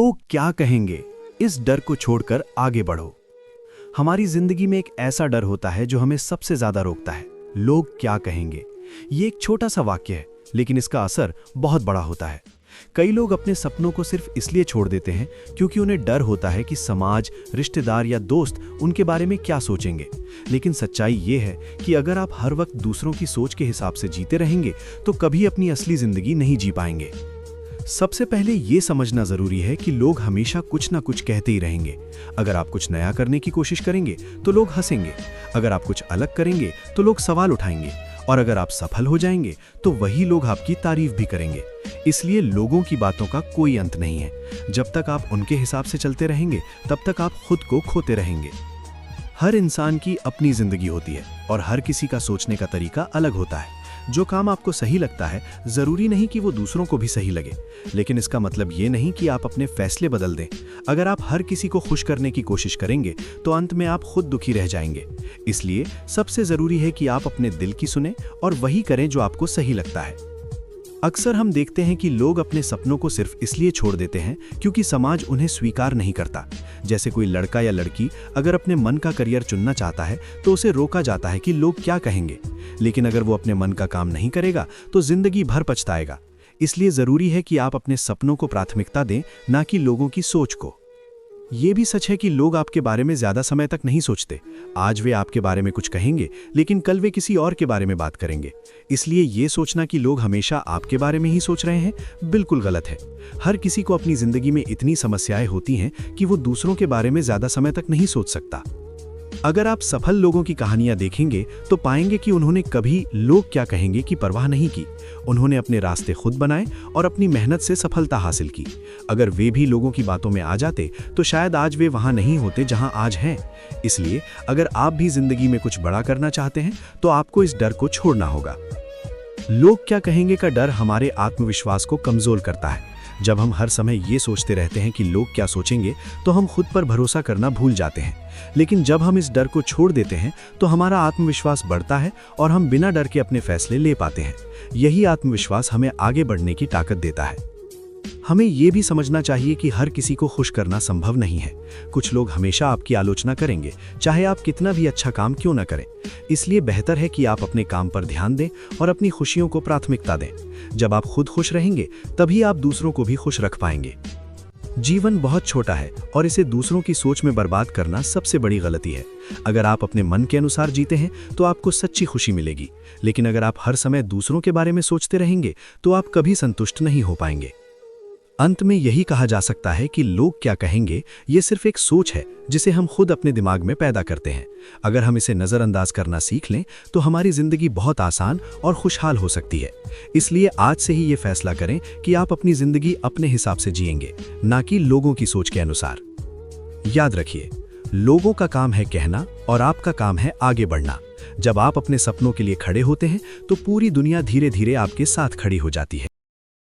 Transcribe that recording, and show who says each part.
Speaker 1: तो क्या कहेंगे, इस डर को छोड़कर आगे बढ़ो। हमारी जिंदगी में एक ऐसा डर होता है जो हमें सबसे ज्यादा रोकता है। लोग क्या कहेंगे, ये एक छोटा सा वाक्य है, लेकिन इसका असर बहुत बड़ा होता है। कई लोग अपने सपनों को सिर्फ इसलिए छोड़ देते हैं क्योंकि उन्हें डर होता है कि समाज, रिश्तेदार या दोस्त उनके बारे में क्या सोचेंगे। लेकिन सच्चाई ये है कि अगर आप हर वक्त दूसरों की सोच के हिसाब से जीते रहेंगे तो कभी अपनी असली जिंदगी नहीं जी पाएंगे। सबसे पहले ये समझना जरूरी है कि लोग हमेशा कुछ ना कुछ कहते ही रहेंगे। अगर आप कुछ नया करने की कोशिश करेंगे तो लोग हंसेंगे, अगर आप कुछ अलग करेंगे तो लोग सवाल उठाएंगे, और अगर आप सफल हो जाएंगे तो वही लोग आपकी तारीफ भी करेंगे। इसलिए लोगों की बातों का कोई अंत नहीं है। जब तक आप उनके हिसाब से चलते रहेंगे तब तक आप खुद को खोते रहेंगे। हर इंसान की अपनी जिंदगी होती है और हर किसी का सोचने का तरीका अलग होता है। जो काम आपको सही लगता है जरूरी नहीं कि वो दूसरों को भी सही लगे, लेकिन इसका मतलब ये नहीं कि आप अपने फैसले बदल दें। अगर आप हर किसी को खुश करने की कोशिश करेंगे तो अंत में आप खुद दुखी रह जाएंगे। इसलिए सबसे जरूरी है कि आप अपने दिल की सुने और वही करें जो आपको सही लगता है। अक्सर हम देखते हैं कि लोग अपने सपनों को सिर्फ इसलिए छोड़ देते हैं क्योंकि समाज उन्हें स्वीकार नहीं करता। जैसे कोई लड़का या लड़की अगर अपने मन का करियर चुनना चाहता है तो उसे रोका जाता है कि लोग क्या कहेंगे, लेकिन अगर वो अपने मन का काम नहीं करेगा तो जिंदगी भर पछताएगा। इसलिए जरूरी है कि आप अपने सपनों को प्राथमिकता दें, ना कि लोगों की सोच को। ये भी सच है कि लोग आपके बारे में ज्यादा समय तक नहीं सोचते। आज वे आपके बारे में कुछ कहेंगे लेकिन कल वे किसी और के बारे में बात करेंगे। इसलिए ये सोचना कि लोग हमेशा आपके बारे में ही सोच रहे हैं, बिल्कुल गलत है। हर किसी को अपनी जिंदगी में इतनी समस्याएं होती हैं कि वो दूसरों के बारे में ज्यादा समय तक नहीं सोच सकता। अगर आप सफल लोगों की कहानियां देखेंगे तो पाएंगे कि उन्होंने कभी लोग क्या कहेंगे की परवाह नहीं की। उन्होंने अपने रास्ते खुद बनाए और अपनी मेहनत से सफलता हासिल की। अगर वे भी लोगों की बातों में आ जाते तो शायद आज वे वहां नहीं होते जहां आज हैं। इसलिए अगर आप भी जिंदगी में कुछ बड़ा करना चाहते हैं तो आपको इस डर को छोड़ना होगा। लोग क्या कहेंगे का डर हमारे आत्मविश्वास को कमजोर करता है। जब हम हर समय ये सोचते रहते हैं कि लोग क्या सोचेंगे तो हम खुद पर भरोसा करना भूल जाते हैं। लेकिन जब हम इस डर को छोड़ देते हैं तो हमारा आत्मविश्वास बढ़ता है और हम बिना डर के अपने फैसले ले पाते हैं। यही आत्मविश्वास हमें आगे बढ़ने की ताकत देता है। हमें यह भी समझना चाहिए कि हर किसी को खुश करना संभव नहीं है। कुछ लोग हमेशा आपकी आलोचना करेंगे, चाहे आप कितना भी अच्छा काम क्यों न करें। इसलिए बेहतर है कि आप अपने काम पर ध्यान दें और अपनी खुशियों को प्राथमिकता दें। जब आप खुद खुश रहेंगे तभी आप दूसरों को भी खुश रख पाएंगे। जीवन बहुत छोटा है और इसे दूसरों की सोच में बर्बाद करना सबसे बड़ी गलती है। अगर आप अपने मन के अनुसार जीते हैं तो आपको सच्ची खुशी मिलेगी, लेकिन अगर आप हर समय दूसरों के बारे में सोचते रहेंगे तो आप कभी संतुष्ट नहीं हो पाएंगे। अंत में यही कहा जा सकता है कि लोग क्या कहेंगे ये सिर्फ एक सोच है जिसे हम खुद अपने दिमाग में पैदा करते हैं। अगर हम इसे नज़रअंदाज करना सीख लें तो हमारी जिंदगी बहुत आसान और खुशहाल हो सकती है। इसलिए आज से ही ये फैसला करें कि आप अपनी जिंदगी अपने हिसाब से जिएंगे, ना कि लोगों की सोच के अनुसार। याद रखिए, लोगों का काम है कहना और आपका काम है आगे बढ़ना। जब आप अपने सपनों के लिए खड़े होते हैं तो पूरी दुनिया धीरे धीरे आपके साथ खड़ी हो जाती है।